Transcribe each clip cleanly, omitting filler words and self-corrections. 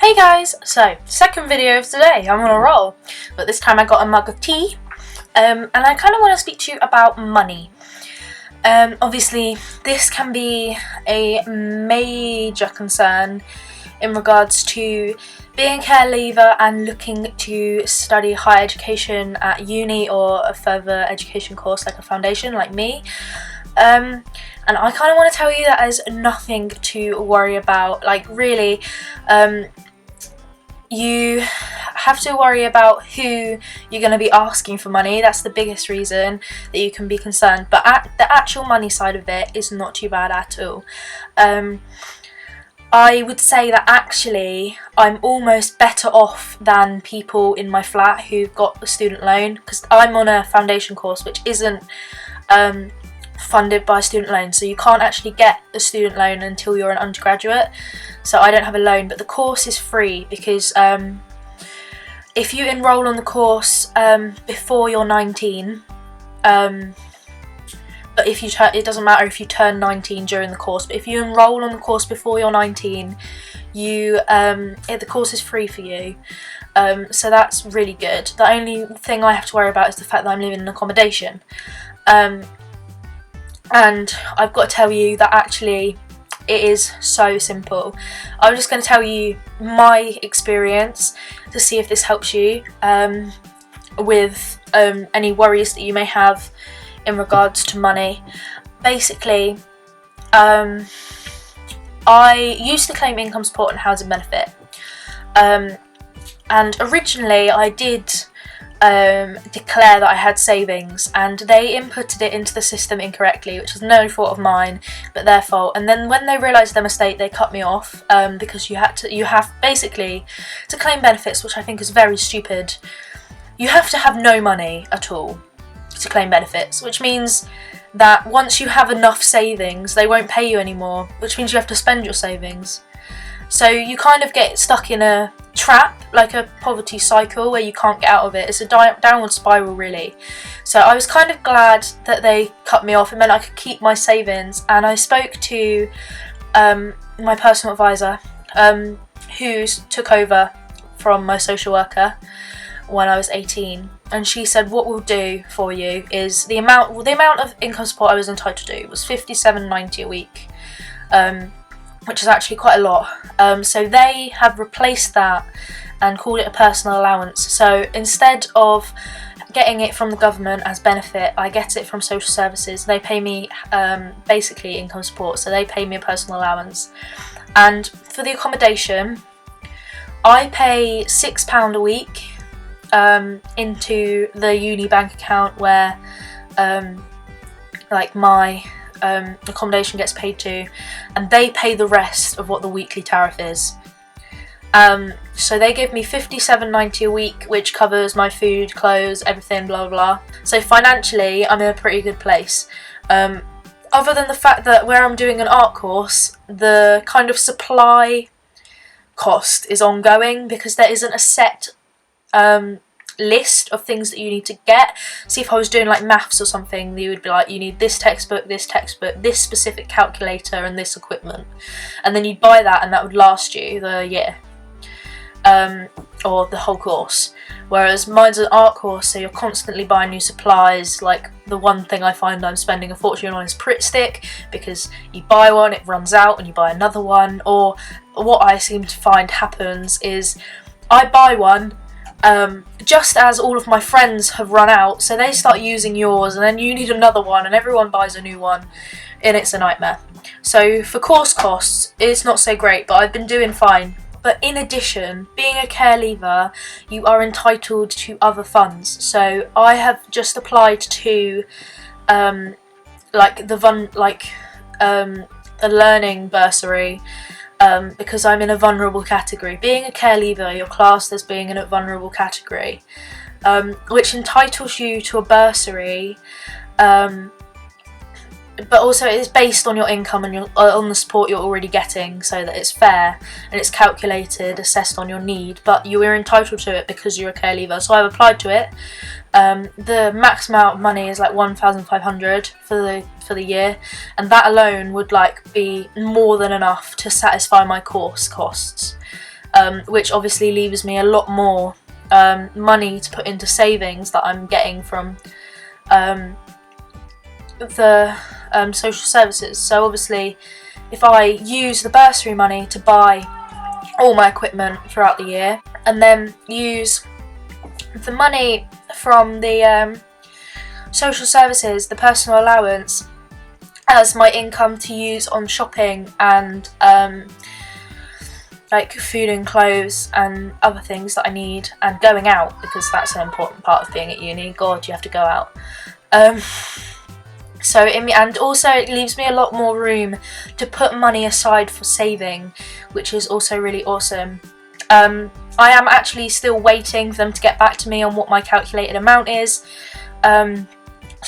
Hey guys! So, second video of today, I'm on a roll, but this time I got a mug of tea, and I kind of want to speak to you about money. Obviously, this can be a major concern in regards to being a care leaver and looking to study higher education at uni or a further education course like a foundation like me. And I kind of want to tell you that there's nothing to worry about. Like, really, you have to worry about who you're going to be asking for money. That's the biggest reason that you can be concerned. But the actual money side of it is not too bad at all. I would say that actually I'm almost better off than people in my flat who've got a student loan, because I'm on a foundation course which isn't funded by student loan, so you can't actually get a student loan until you're an undergraduate. So I don't have a loan, but the course is free because if you enroll on the course before you're 19, but if you it doesn't matter if you turn 19 during the course, but if you enroll on the course before you're 19, you the course is free for you. So that's really good. The only thing I have to worry about is the fact that I'm living in accommodation. And I've got to tell you that actually it is so simple. I'm just going to tell you my experience to see if this helps you with any worries that you may have in regards to money. Basically, I used to claim income support and housing benefit, and originally I did declare that I had savings, and they inputted it into the system incorrectly, which was no fault of mine but their fault. And then when they realised their mistake, they cut me off because you have basically to claim benefits, which I think is very stupid. You have to have no money at all to claim benefits, which means that once you have enough savings, they won't pay you anymore, which means you have to spend your savings. So you kind of get stuck in a trap, like a poverty cycle where you can't get out of it. It's a downward spiral, really. So I was kind of glad that they cut me off. It meant I could keep my savings, and I spoke to my personal advisor, who took over from my social worker when I was 18, and she said what we'll do for you is the amount of income support I was entitled to was £57.90 a week, which is actually quite a lot. So they have replaced that and called it a personal allowance. So instead of getting it from the government as benefit, I get it from social services. They pay me basically income support, so they pay me a personal allowance. And for the accommodation, I pay £6 a week into the uni bank account where like my accommodation gets paid to, and they pay the rest of what the weekly tariff is. So they give me £57.90 a week, which covers my food, clothes, everything, blah blah blah. So financially I'm in a pretty good place. Other than the fact that where I'm doing an art course, the kind of supply cost is ongoing because there isn't a set list of things that you need to get. See, if I was doing like maths or something, you would be like, you need this textbook, this specific calculator, and this equipment, and then you'd buy that, and that would last you the year, or the whole course. Whereas mine's an art course, so you're constantly buying new supplies. Like, the one thing I find I'm spending a fortune on is Pritt stick, because you buy one, it runs out, and you buy another one. Or what I seem to find happens is I buy one just as all of my friends have run out, so they start using yours, and then you need another one, and everyone buys a new one, and it's a nightmare. So for course costs, it's not so great, but I've been doing fine. But in addition, being a care leaver, you are entitled to other funds. So I have just applied to a learning bursary, because I'm in a vulnerable category. Being a care leaver, you're classed as being in a vulnerable category, which entitles you to a bursary, but also it is based on your income and on the support you're already getting, so that it's fair and it's calculated, assessed on your need, but you are entitled to it because you're a care leaver. So I've applied to it. The max amount of money is like £1,500 for the year, and that alone would like be more than enough to satisfy my course costs. which obviously leaves me a lot more money to put into savings that I'm getting from the social services. So obviously if I use the bursary money to buy all my equipment throughout the year, and then use the money from the social services, the personal allowance, as my income to use on shopping and like food and clothes and other things that I need, and going out, because that's an important part of being at uni. God, you have to go out. And also it leaves me a lot more room to put money aside for saving, which is also really awesome. I am actually still waiting for them to get back to me on what my calculated amount is, so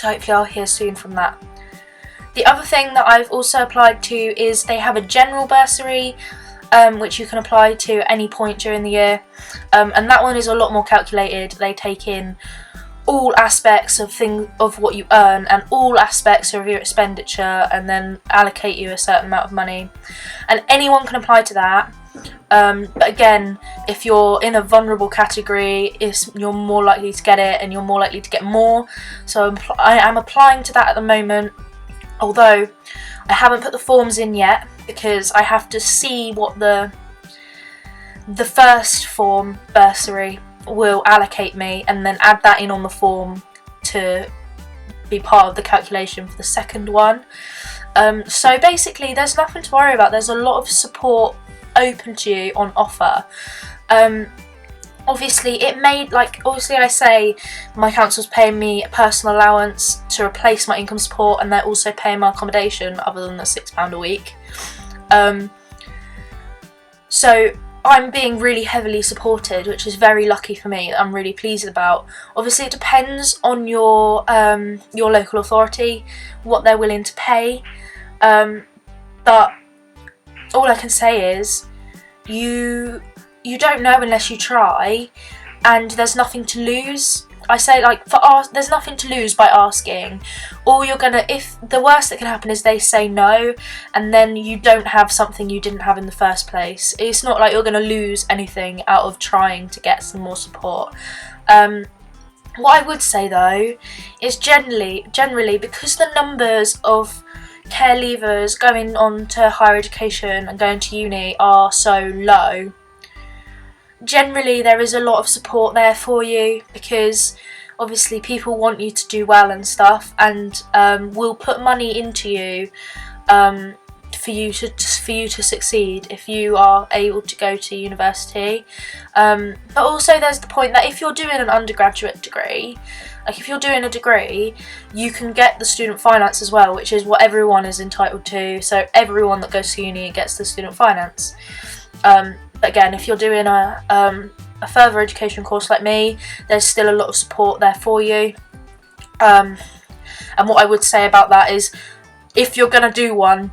hopefully I'll hear soon from that. The other thing that I've also applied to is they have a general bursary, which you can apply to at any point during the year, and that one is a lot more calculated. They take in all aspects of what you earn and all aspects of your expenditure, and then allocate you a certain amount of money, and anyone can apply to that. But again, if you're in a vulnerable category, you're more likely to get it, and you're more likely to get more. So I am applying to that at the moment, although I haven't put the forms in yet, because I have to see what the first form, bursary, will allocate me, and then add that in on the form to be part of the calculation for the second one. So basically there's nothing to worry about. There's a lot of support open to you on offer. Obviously I say my council's paying me a personal allowance to replace my income support, and they're also paying my accommodation other than the £6 a week. So I'm being really heavily supported, which is very lucky for me. I'm really pleased about. Obviously it depends on your local authority, what they're willing to pay, but all I can say is you don't know unless you try, and there's nothing to lose. I say, there's nothing to lose by asking. If the worst that can happen is they say no, and then you don't have something you didn't have in the first place. It's not like you're going to lose anything out of trying to get some more support. What I would say though is generally, because the numbers of care leavers going on to higher education and going to uni are so low, generally there is a lot of support there for you, because obviously people want you to do well and stuff, and will put money into you for you to succeed if you are able to go to university. But also there's the point that if you're doing an undergraduate degree, if you're doing a degree, you can get the student finance as well, which is what everyone is entitled to. So everyone that goes to uni gets the student finance. But again, if you're doing a further education course like me, there's still a lot of support there for you. And what I would say about that is, if you're going to do one,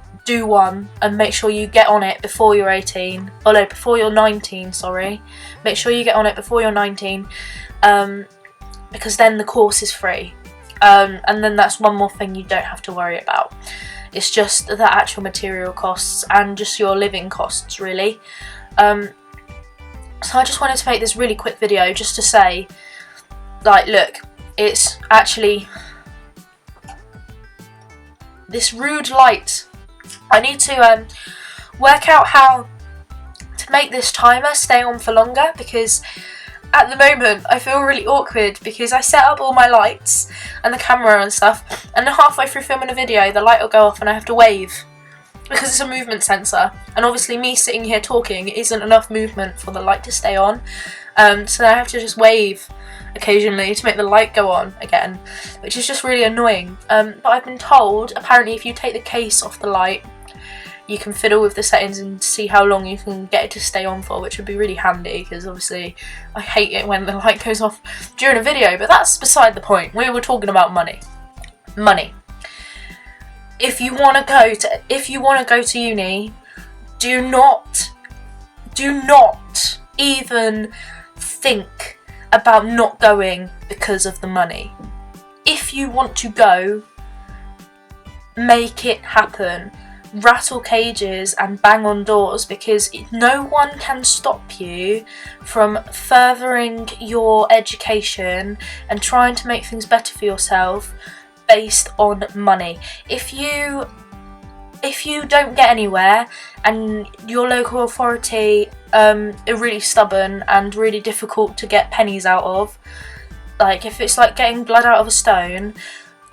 and make sure you get on it before you're 18. Oh no, before you're 19, sorry. Make sure you get on it before you're 19, because then the course is free. And then that's one more thing you don't have to worry about. It's just the actual material costs and just your living costs, really. So I just wanted to make this really quick video just to say, look, it's actually this rude light. I need to work out how to make this timer stay on for longer, because at the moment I feel really awkward, because I set up all my lights and the camera and stuff, and then halfway through filming a video the light will go off and I have to wave, because it's a movement sensor, and obviously me sitting here talking isn't enough movement for the light to stay on, so I have to just wave occasionally to make the light go on again, which is just really annoying. But I've been told apparently if you take the case off the light, you can fiddle with the settings and see how long you can get it to stay on for, which would be really handy, because obviously I hate it when the light goes off during a video, but that's beside the point. We were talking about money. If you want to go to uni, do not even think about not going because of the money. If you want to go, make it happen. rattle cages and bang on doors, because no one can stop you from furthering your education and trying to make things better for yourself based on money. If you don't get anywhere and your local authority are really stubborn and really difficult to get pennies out of, like if it's like getting blood out of a stone,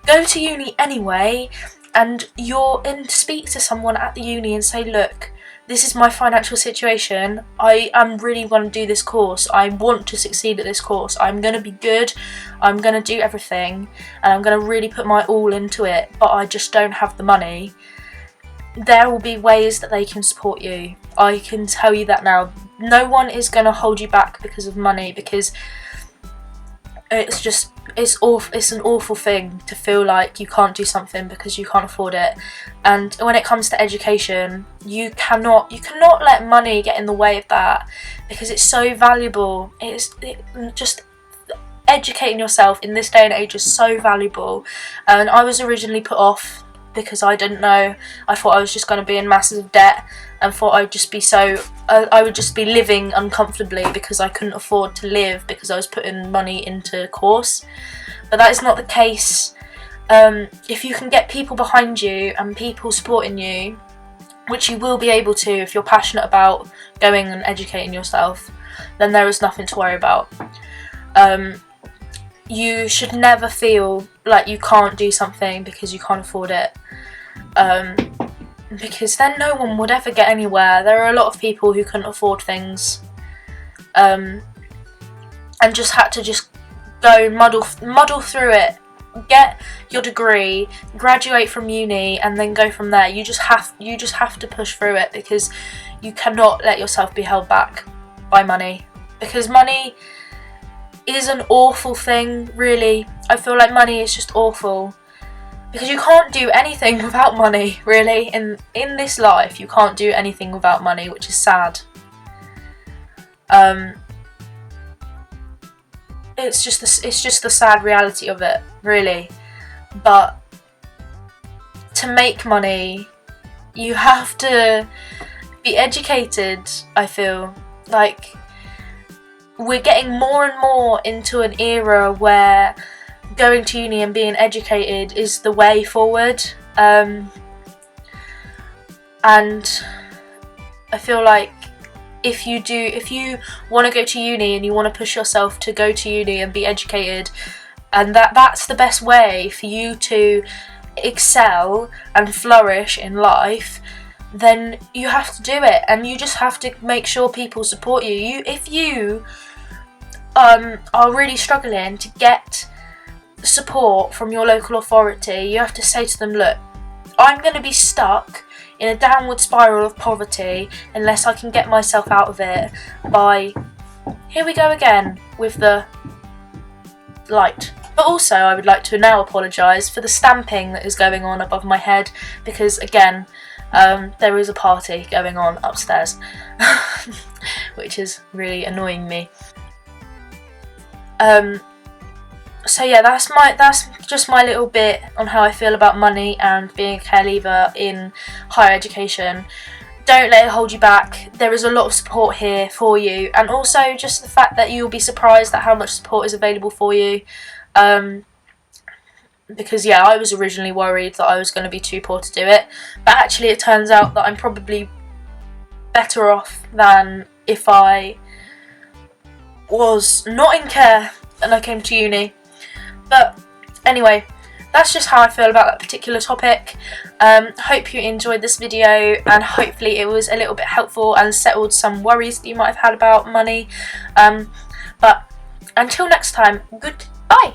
go to uni anyway, and speak to someone at the uni and say, look, this is my financial situation, I am really going to do this course, I want to succeed at this course, I'm going to be good, I'm going to do everything, and I'm going to really put my all into it, but I just don't have the money. There will be ways that they can support you. I can tell you that now. No one is going to hold you back because of money, because it's an awful thing to feel like you can't do something because you can't afford it. And when it comes to education, you cannot let money get in the way of that, because it's so valuable. Just educating yourself in this day and age is so valuable. And I was originally put off because I didn't know. I thought I was just going to be in massive debt and thought I would just be living uncomfortably because I couldn't afford to live because I was putting money into course. But that is not the case. If you can get people behind you and people supporting you, which you will be able to if you're passionate about going and educating yourself, then there is nothing to worry about. You should never feel like you can't do something because you can't afford it, because then no one would ever get anywhere. There are a lot of people who couldn't afford things, and just had to go muddle through it, get your degree, graduate from uni, and then go from there. You just have to push through it, because you cannot let yourself be held back by money, because money is an awful thing, really. I feel like money is just awful, because you can't do anything without money, really. In this life, you can't do anything without money, which is sad. It's just the sad reality of it, really. But to make money, you have to be educated. I feel like we're getting more and more into an era where going to uni and being educated is the way forward. And I feel like if you want to go to uni and you want to push yourself to go to uni and be educated, and that's the best way for you to excel and flourish in life, then you have to do it, and you just have to make sure people support you. If you are really struggling to get support from your local authority, you have to say to them, look, I'm going to be stuck in a downward spiral of poverty unless I can get myself out of it by, here we go again with the light. But also, I would like to now apologise for the stamping that is going on above my head, because again, there is a party going on upstairs, which is really annoying me. So yeah, that's just my little bit on how I feel about money and being a care leaver in higher education. Don't let it hold you back. There is a lot of support here for you, and also just the fact that you'll be surprised at how much support is available for you. Because yeah, I was originally worried that I was going to be too poor to do it, but actually it turns out that I'm probably better off than if I was not in care and I came to uni. But anyway, that's just how I feel about that particular topic. Hope you enjoyed this video, and hopefully it was a little bit helpful and settled some worries that you might have had about money. But until next time, goodbye.